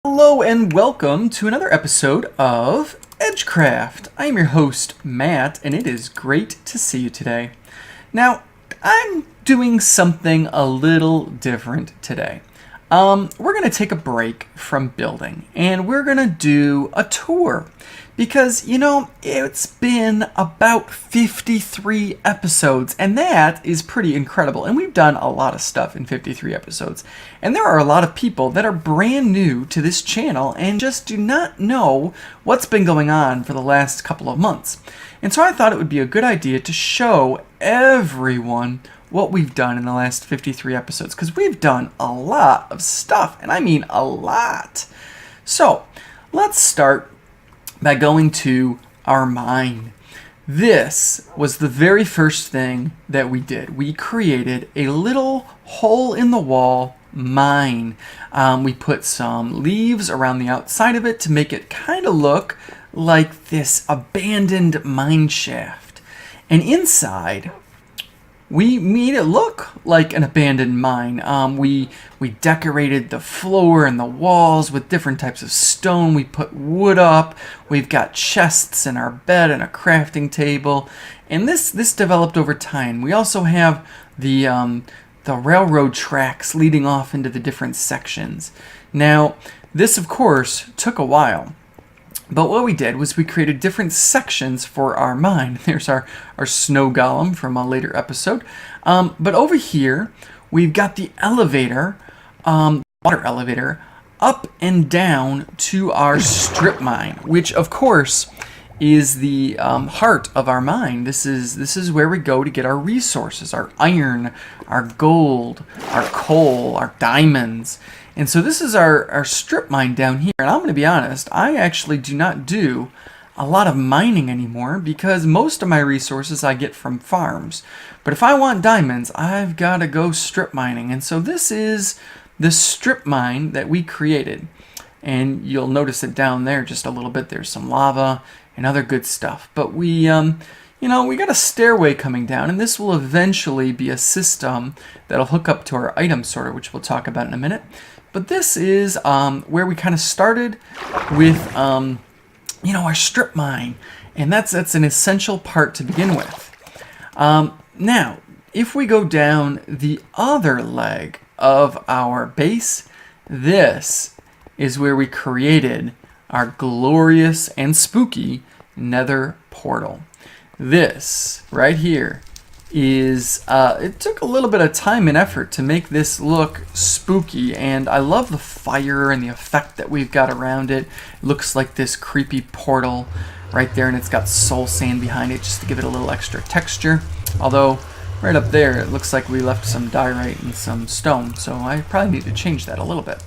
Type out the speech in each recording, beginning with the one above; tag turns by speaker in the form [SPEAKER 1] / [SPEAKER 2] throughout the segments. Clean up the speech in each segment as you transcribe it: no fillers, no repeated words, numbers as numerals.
[SPEAKER 1] Hello and welcome to another episode of EdgeCraft. I am your host, Matt, and it is great to see you today. Now, I'm doing something a little different today. We're going to take a break from building, and we're going to do a tour. Because, it's been about 53 episodes, and that is pretty incredible. And we've done a lot of stuff in 53 episodes. And there are a lot of people that are brand new to this channel and just do not know what's been going on for the last couple of months. And so I thought it would be a good idea to show everyone what we've done in the last 53 episodes, because we've done a lot of stuff, and I mean a lot. So, let's start by going to our mine. This was the very first thing that we did. We created a little hole-in-the-wall mine. We put some leaves around the outside of it to make it kind of look like this abandoned mine shaft. And inside, we made it look like an abandoned mine. We decorated the floor and the walls with different types of stone. We put wood up. We've got chests in our bed and a crafting table. And this developed over time. We also have the railroad tracks leading off into the different sections. Now, this, of course, took a while. But what we did was we created different sections for our mine. There's our snow golem from a later episode. But over here, we've got the elevator, water elevator, up and down to our strip mine, which of course is the heart of our mine. This is where we go to get our resources, our iron, our gold, our coal, our diamonds. And so this is our strip mine down here. And I'm going to be honest, I actually do not do a lot of mining anymore because most of my resources I get from farms. But if I want diamonds, I've got to go strip mining. And so this is the strip mine that we created. And you'll notice it down there just a little bit. There's some lava and other good stuff. But we got a stairway coming down, and this will eventually be a system that'll hook up to our item sorter, which we'll talk about in a minute. But this is where we kind of started with, our strip mine, and that's an essential part to begin with. Now, if we go down the other leg of our base, this is where we created our glorious and spooky nether portal. This right here is, it took a little bit of time and effort to make this look spooky, and I love the fire and the effect that we've got around it. It looks like this creepy portal right there, and it's got soul sand behind it just to give it a little extra texture. Although, right up there, it looks like we left some diorite and some stone, so I probably need to change that a little bit.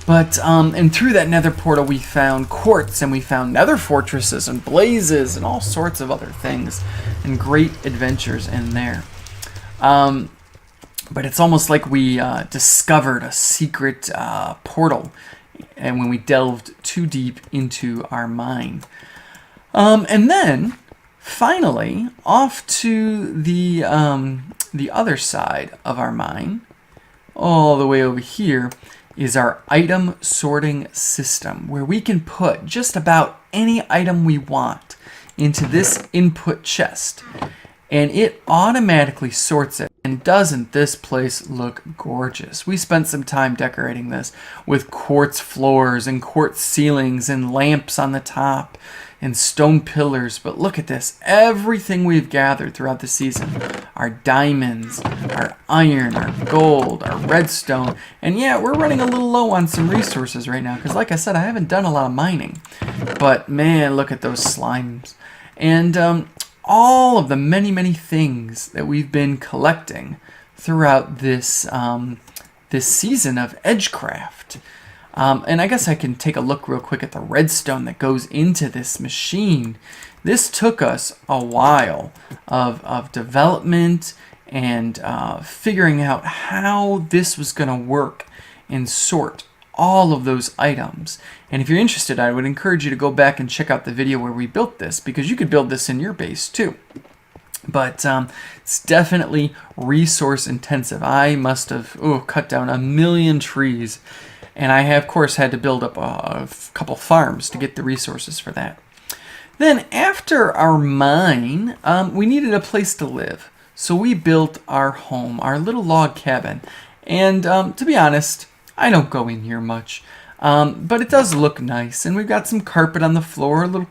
[SPEAKER 1] But, and through that nether portal we found quartz, and we found nether fortresses and blazes and all sorts of other things, and great adventures in there. But it's almost like we discovered a secret portal, and when we delved too deep into our mine. And then, finally, off to the other side of our mine, all the way over here, is our item sorting system, where we can put just about any item we want into this input chest, and it automatically sorts it. And doesn't this place look gorgeous? We spent some time decorating this with quartz floors and quartz ceilings and lamps on the top and stone pillars. But look at this, everything we've gathered throughout the season, our diamonds, our iron, our gold, our redstone. And yeah, we're running a little low on some resources right now because, like I said, I haven't done a lot of mining. But man, look at those slimes. And all of the many things that we've been collecting throughout this this season of EdgeCraft. And I guess I can take a look real quick at the redstone that goes into this machine. This took us a while of development and figuring out how this was going to work and sort all of those items. And if you're interested, I would encourage you to go back and check out the video where we built this, because you could build this in your base too. But it's definitely resource intensive. I must have cut down 1 million trees And I have, of course, had to build up a couple farms to get the resources for that. Then after our mine, we needed a place to live. So we built our home, our little log cabin. And to be honest, I don't go in here much. But it does look nice. And we've got some carpet on the floor, a little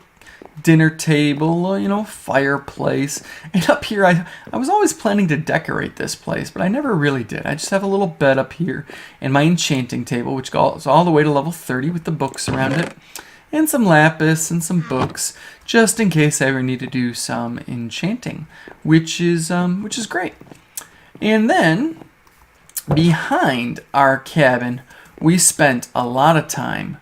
[SPEAKER 1] dinner table, fireplace. And up here, I was always planning to decorate this place, but I never really did. I just have a little bed up here and my enchanting table, which goes all the way to level 30 with the books around it. And some lapis and some books, just in case I ever need to do some enchanting, which is great. And then behind our cabin, we spent a lot of time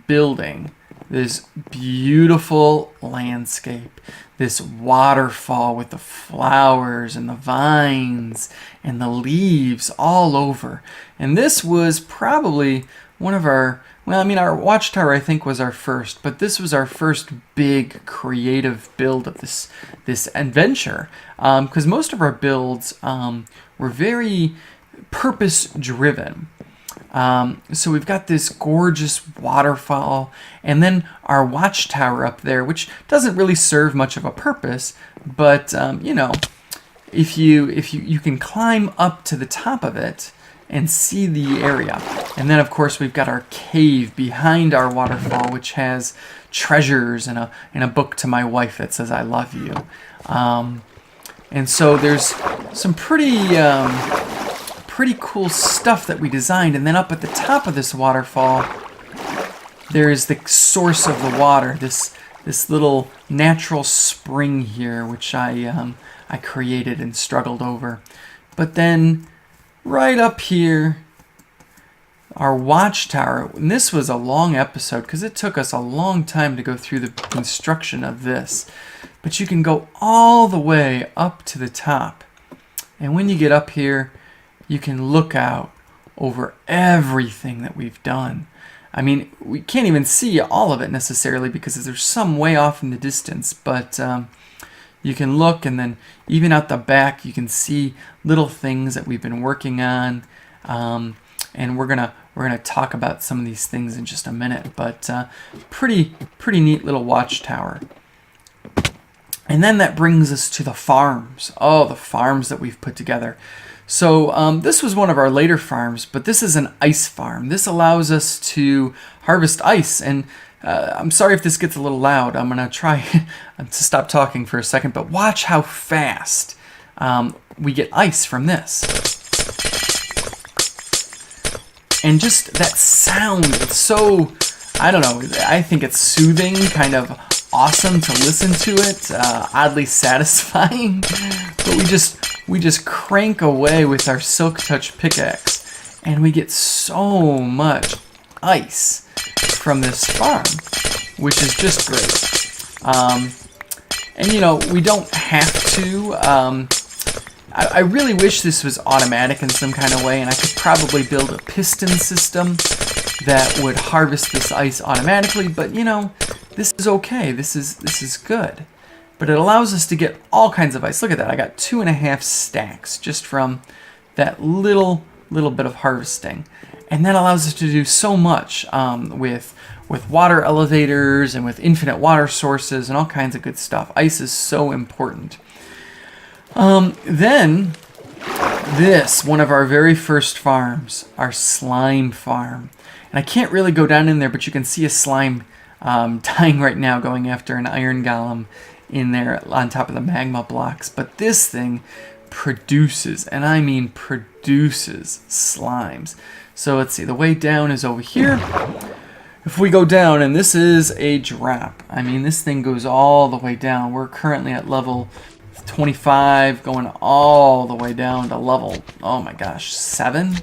[SPEAKER 1] building this beautiful landscape, this waterfall with the flowers and the vines and the leaves all over. And this was probably one of our our watchtower, I think, was our first, but this was our first big creative build of this adventure, because most of our builds were very purpose-driven. So we've got this gorgeous waterfall, and then our watchtower up there, which doesn't really serve much of a purpose, but if you can climb up to the top of it and see the area. And then, of course, we've got our cave behind our waterfall, which has treasures and a book to my wife that says, "I love you." And so there's some pretty cool stuff that we designed. And then up at the top of this waterfall, there is the source of the water, this little natural spring here, which I created and struggled over. But then right up here, our watchtower, and this was a long episode because it took us a long time to go through the construction of this. But you can go all the way up to the top. And when you get up here, you can look out over everything that we've done. I mean, we can't even see all of it necessarily because there's some way off in the distance, but you can look, and then even out the back, you can see little things that we've been working on, and we're gonna talk about some of these things in just a minute. But pretty neat little watchtower. And then that brings us to the farms. Oh, the farms that we've put together. So this was one of our later farms, but this is an ice farm. This allows us to harvest ice, and I'm sorry if this gets a little loud. I'm going to try to stop talking for a second, but watch how fast we get ice from this. And just that sound, it's so, I don't know, I think it's soothing, kind of awesome to listen to it, oddly satisfying. But we just crank away with our Silk Touch pickaxe, and we get so much ice from this farm, which is just great. And we don't have to. I really wish this was automatic in some kind of way, and I could probably build a piston system that would harvest this ice automatically. But this is okay. This is good. But it allows us to get all kinds of ice. Look at that. I got 2.5 stacks just from that little bit of harvesting. And that allows us to do so much with water elevators and with infinite water sources and all kinds of good stuff. Ice is so important. Then this, one of our very first farms, our slime farm. And I can't really go down in there, but you can see a slime dying right now going after an iron golem in there on top of the magma blocks. But this thing produces, and I mean produces, slimes. So let's see, the way down is over here. If we go down, and this is a drop, I mean this thing goes all the way down. We're currently at level 25, going all the way down to level, oh my gosh, 7,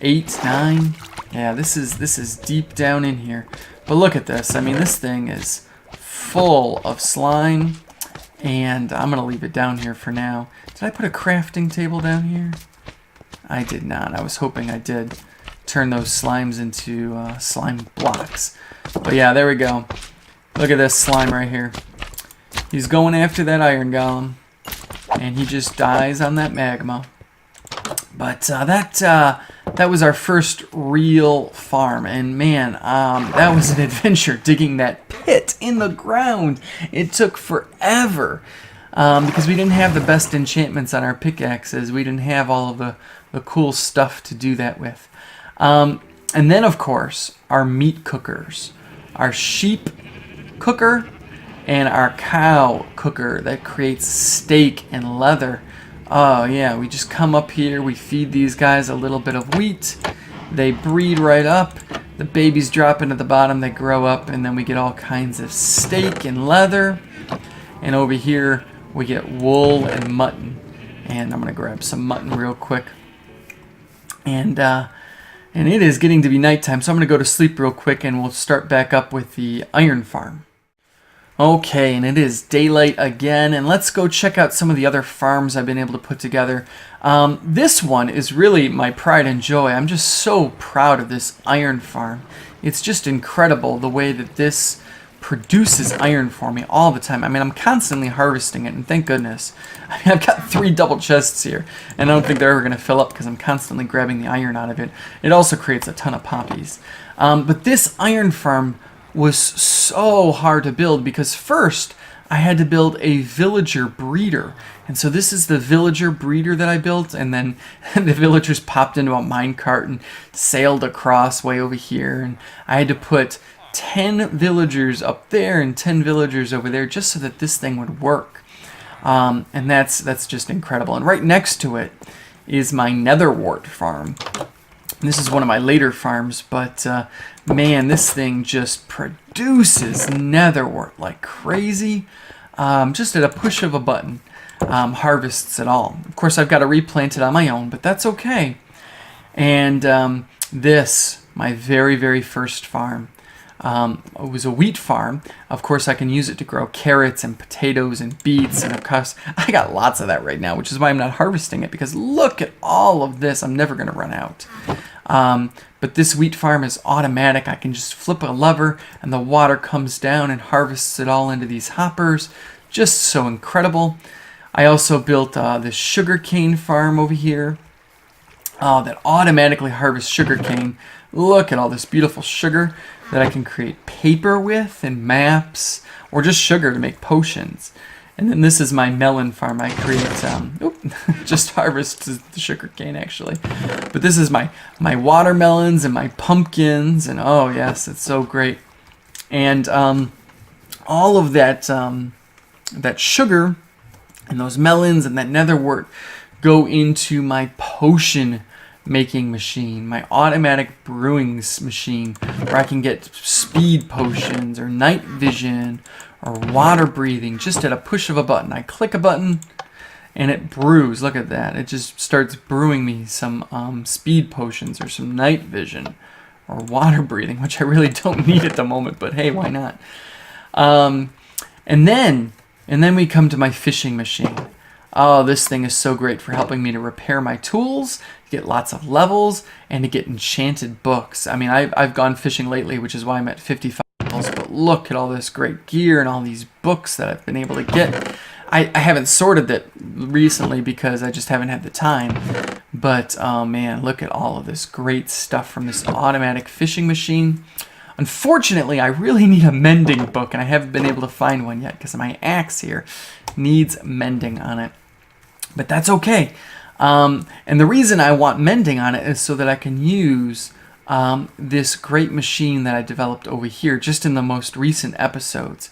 [SPEAKER 1] 8, 9. Yeah, this is deep down in here. But look at this. I mean, this thing is full of slime, and I'm gonna leave it down here for now. Did I put a crafting table down here? I did not. I was hoping I did turn those slimes into slime blocks. But yeah, there we go. Look at this slime right here. He's going after that iron golem, and he just dies on that magma. But that that was our first real farm, and man, that was an adventure digging that pit in the ground. It took forever because we didn't have the best enchantments on our pickaxes. We didn't have all of the cool stuff to do that with. And then, of course, our meat cookers, our sheep cooker and our cow cooker that creates steak and leather. Oh yeah, we just come up here, we feed these guys a little bit of wheat, they breed right up, the babies drop into the bottom, they grow up, and then we get all kinds of steak and leather. And over here we get wool and mutton. And I'm gonna grab some mutton real quick. And it is getting to be nighttime, so I'm gonna go to sleep real quick and we'll start back up with the iron farm. Okay, and it is daylight again, and let's go check out some of the other farms I've been able to put together. This one is really my pride and joy. I'm just so proud of this iron farm. It's just incredible the way that this produces iron for me all the time. I mean, I'm constantly harvesting it, and thank goodness. I mean, I've got 3 double chests here, and I don't think they're ever going to fill up because I'm constantly grabbing the iron out of it. It also creates a ton of poppies. But this iron farm was so hard to build because first I had to build a villager breeder. And so this is the villager breeder that I built, and then the villagers popped into a minecart and sailed across way over here, and I had to put 10 villagers up there and 10 villagers over there just so that this thing would work. And that's just incredible. And right next to it is my netherwort farm. This is one of my later farms, but man, this thing just produces netherwort like crazy. Just at a push of a button, harvests it all. Of course, I've got to replant it on my own, but that's okay. And this, my very, very first farm, it was a wheat farm. Of course, I can use it to grow carrots and potatoes and beets, and of course, I got lots of that right now, which is why I'm not harvesting it, because look at all of this. I'm never going to run out. But this wheat farm is automatic. I can just flip a lever and the water comes down and harvests it all into these hoppers. Just so incredible. I also built this sugarcane farm over here that automatically harvests sugarcane. Look at all this beautiful sugar that I can create paper with and maps, or just sugar to make potions. And then this is my melon farm. I create, just harvest the sugar cane actually. But this is my watermelons and my pumpkins, and oh yes, it's so great. And all of that that sugar and those melons and that netherwort go into my potion making machine, my automatic brewing machine, where I can get speed potions or night vision or water breathing just at a push of a button. I click a button and it brews. Look at that. It just starts brewing me some speed potions or some night vision or water breathing, which I really don't need at the moment, but hey, why not? And then we come to my fishing machine. Oh, this thing is so great for helping me to repair my tools, get lots of levels, and to get enchanted books. I mean, I've gone fishing lately, which is why I'm at 55 levels, but look at all this great gear and all these books that I've been able to get. I haven't sorted that recently because I just haven't had the time, but oh man, look at all of this great stuff from this automatic fishing machine. Unfortunately, I really need a mending book, and I haven't been able to find one yet because my axe here needs mending on it. But that's okay. And the reason I want mending on it is so that I can use this great machine that I developed over here just in the most recent episodes.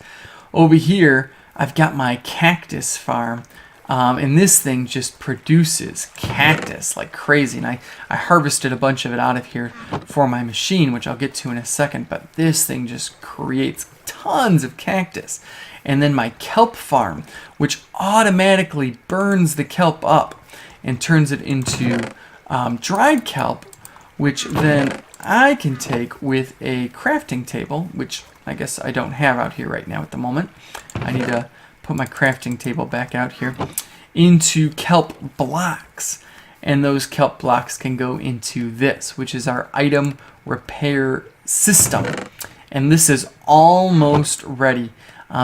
[SPEAKER 1] Over here, I've got my cactus farm. And this thing just produces cactus like crazy. And I harvested a bunch of it out of here for my machine, which I'll get to in a second. But this thing just creates tons of cactus. And then my kelp farm, which automatically burns the kelp up and turns it into dried kelp, which then I can take with a crafting table, which I guess I don't have out here right now at the moment. I need to put my crafting table back out here, into kelp blocks. And those kelp blocks can go into this, which is our item repair system. And this is almost ready.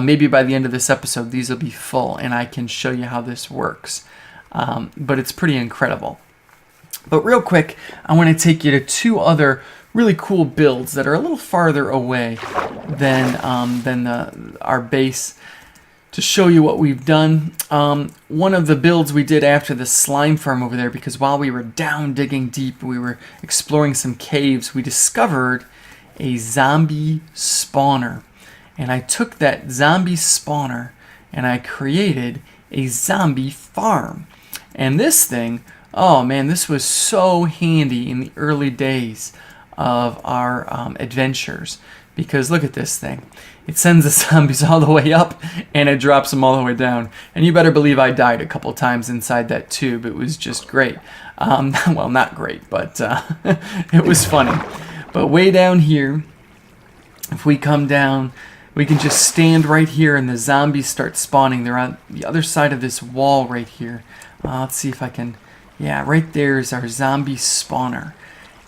[SPEAKER 1] Maybe by the end of this episode, these will be full, and I can show you how this works. But it's pretty incredible. But real quick, I want to take you to two other really cool builds that are a little farther away than our base to show you what we've done. One of the builds we did after the slime farm over there, because while we were down digging deep, we were exploring some caves, we discovered a zombie spawner. And I took that zombie spawner and I created a zombie farm. And this thing, oh man, this was so handy in the early days of our adventures, because look at this thing. It sends the zombies all the way up and it drops them all the way down. And you better believe I died a couple times inside that tube. It was just great. Well, not great, but it was funny. But way down here, if we come down, we can just stand right here and the zombies start spawning. They're on the other side of this wall right here. Let's see if I can... Yeah, right there is our zombie spawner.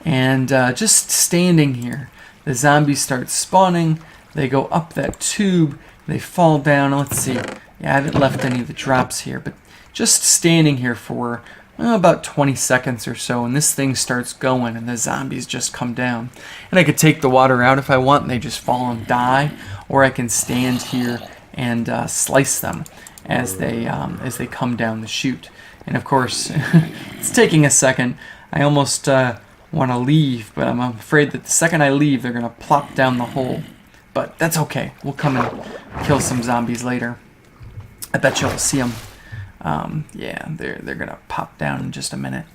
[SPEAKER 1] And just standing here, the zombies start spawning. They go up that tube. They fall down. Let's see. Yeah, I haven't left any of the drops here. But just standing here for about 20 seconds or so, and this thing starts going, and the zombies just come down. And I could take the water out if I want, and they just fall and die. Or I can stand here and slice them as they come down the chute. And of course, it's taking a second. I almost want to leave, but I'm afraid that the second I leave, they're going to plop down the hole. But that's okay. We'll come and kill some zombies later. I bet you'll see them. Yeah, they're going to pop down in just a minute.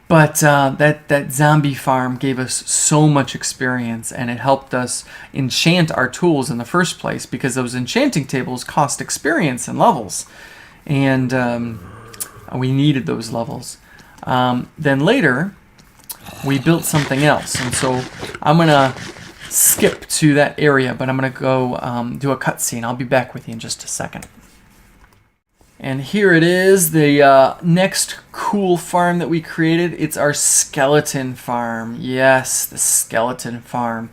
[SPEAKER 1] But that zombie farm gave us so much experience, and it helped us enchant our tools in the first place, because those enchanting tables cost experience and levels. And we needed those levels. Then later, we built something else. And so I'm going to skip to that area, but I'm going to go do a cutscene. I'll be back with you in just a second. And here it is, the next cool farm that we created. It's our skeleton farm. Yes, the skeleton farm.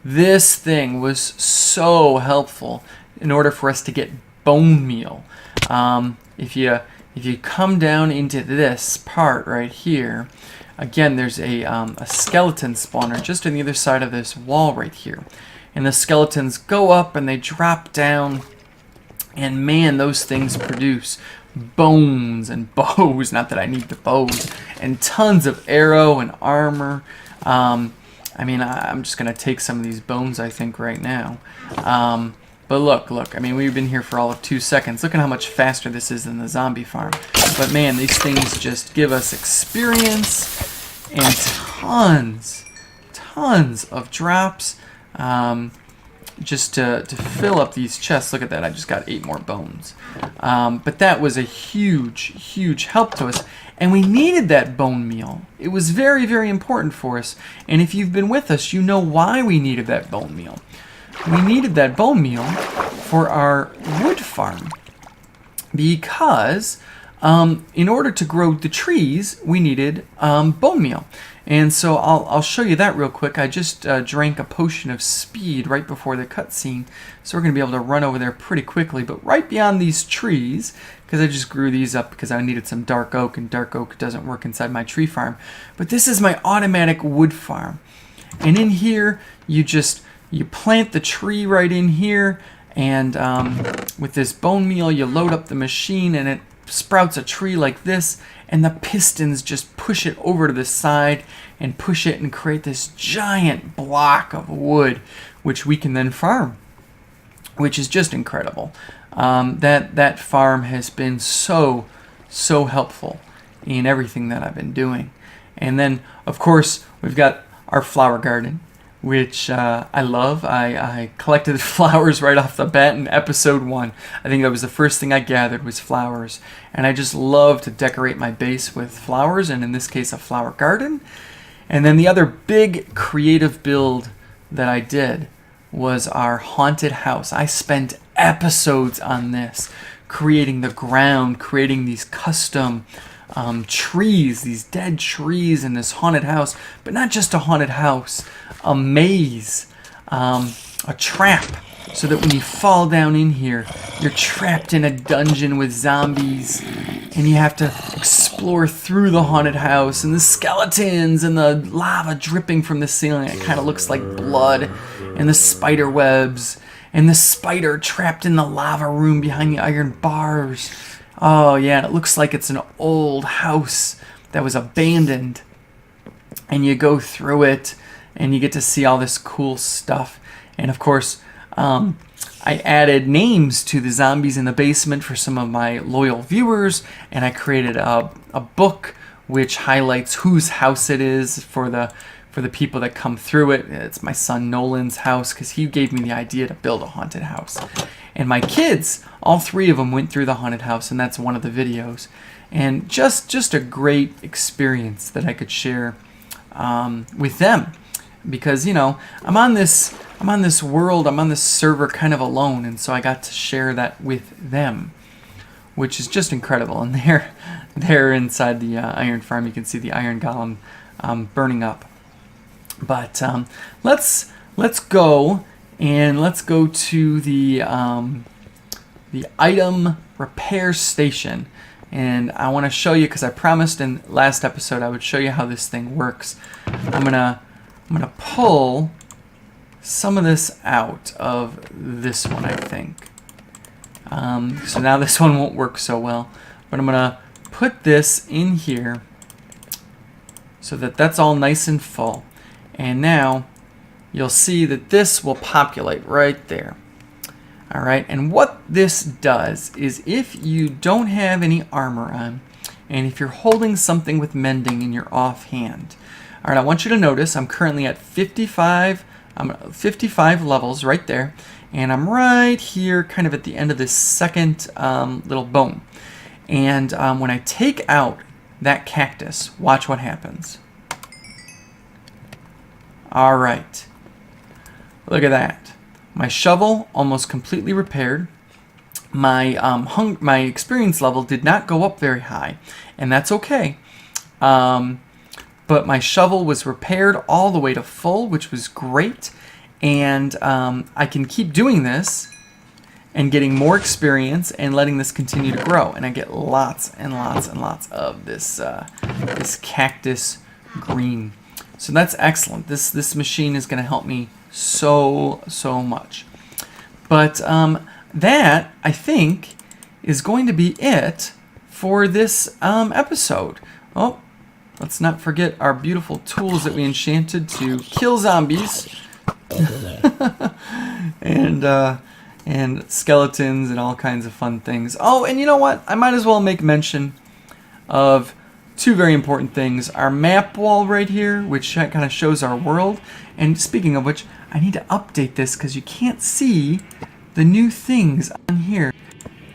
[SPEAKER 1] This thing was so helpful in order for us to get bone meal. If you come down into this part right here, again, there's a skeleton spawner just on the other side of this wall right here. And the skeletons go up and they drop down. And man, those things produce bones and bows. Not that I need the bows. And tons of arrow and armor. I mean, I'm just going to take some of these bones, I think, right now. But look. I mean, we've been here for all of 2 seconds. Look at how much faster this is than the zombie farm. But man, these things just give us experience and tons of drops. Just to fill up these chests. Look at that, I just got 8 more bones. But that was a huge help to us. And we needed that bone meal. It was very, very important for us. And if you've been with us, you know why we needed that bone meal. We needed that bone meal for our wood farm. Because in order to grow the trees, we needed bone meal. And so I'll show you that real quick. I just drank a potion of speed right before the cutscene, so we're going to be able to run over there pretty quickly. But right beyond these trees, because I just grew these up because I needed some dark oak, and dark oak doesn't work inside my tree farm. But this is my automatic wood farm. And in here, you plant the tree right in here, and with this bone meal, you load up the machine, and it sprouts a tree like this, and the pistons just push it over to the side and push it and create this giant block of wood, which we can then farm, which is just incredible. That farm has been so helpful in everything that I've been doing. And then, of course, we've got our flower garden, which I love. I collected flowers right off the bat in episode 1. I think that was the first thing I gathered was flowers. And I just love to decorate my base with flowers, and in this case a flower garden. And then the other big creative build that I did was our haunted house. I spent episodes on this, creating the ground, creating these custom trees, these dead trees in this haunted house. But not just a haunted house, a maze, a trap so that when you fall down in here, you're trapped in a dungeon with zombies, and you have to explore through the haunted house, and the skeletons and the lava dripping from the ceiling. It kind of looks like blood, and the spider webs, and the spider trapped in the lava room behind the iron bars. Oh yeah, and it looks like it's an old house that was abandoned. And you go through it, and you get to see all this cool stuff. And of course, I added names to the zombies in the basement for some of my loyal viewers, and I created a book which highlights whose house it is for the people that come through it. It's my son Nolan's house, because he gave me the idea to build a haunted house. And my kids, all 3 of them, went through the haunted house, and that's one of the videos. And just a great experience that I could share with them, because I'm on this world, I'm on this server kind of alone, and so I got to share that with them, which is just incredible. And they're inside the iron farm. You can see the iron golem burning up. But let's go to the item repair station. And I want to show you, because I promised in last episode I would show you how this thing works. I'm gonna pull some of this out of this one, I think. So now this one won't work so well, but I'm gonna put this in here so that that's all nice and full. And now you'll see that this will populate right there. Alright, and what this does is, if you don't have any armor on, and if you're holding something with mending in your offhand. Alright, I want you to notice I'm currently at 55 levels right there, and I'm right here kind of at the end of this second little bone. And when I take out that cactus, watch what happens. Alright, look at that. My shovel almost completely repaired. My my experience level did not go up very high, and that's okay. But my shovel was repaired all the way to full, which was great. And I can keep doing this and getting more experience and letting this continue to grow. And I get lots and lots and lots of this this cactus green. So that's excellent. This machine is going to help me so much. But that, I think, is going to be it for this episode. Oh, let's not forget our beautiful tools that we enchanted to kill zombies and skeletons and all kinds of fun things. Oh, and you know what? I might as well make mention of 2 very important things. Our map wall right here, which kind of shows our world. And speaking of which, I need to update this because you can't see the new things on here.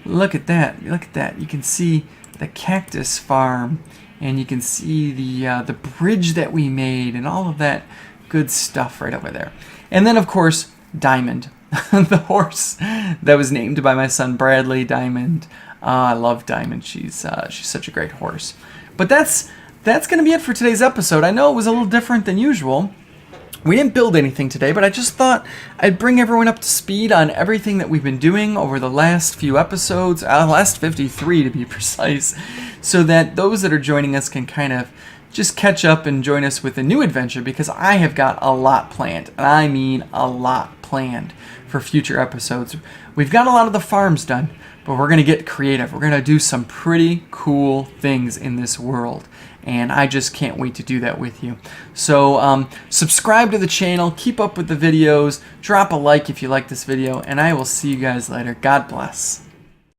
[SPEAKER 1] Look at that. Look at that. You can see the cactus farm, and you can see the bridge that we made, and all of that good stuff right over there. And then, of course, Diamond, the horse that was named by my son Bradley. Diamond. I love Diamond. She's such a great horse. But that's going to be it for today's episode. I know it was a little different than usual. We didn't build anything today, but I just thought I'd bring everyone up to speed on everything that we've been doing over the last few episodes, last 53 to be precise, so that those that are joining us can kind of just catch up and join us with a new adventure, because I have got a lot planned, and I mean a lot planned for future episodes. We've got a lot of the farms done, but we're going to get creative. We're going to do some pretty cool things in this world, and I just can't wait to do that with you. So subscribe to the channel, keep up with the videos, drop a like if you like this video, and I will see you guys later. God bless.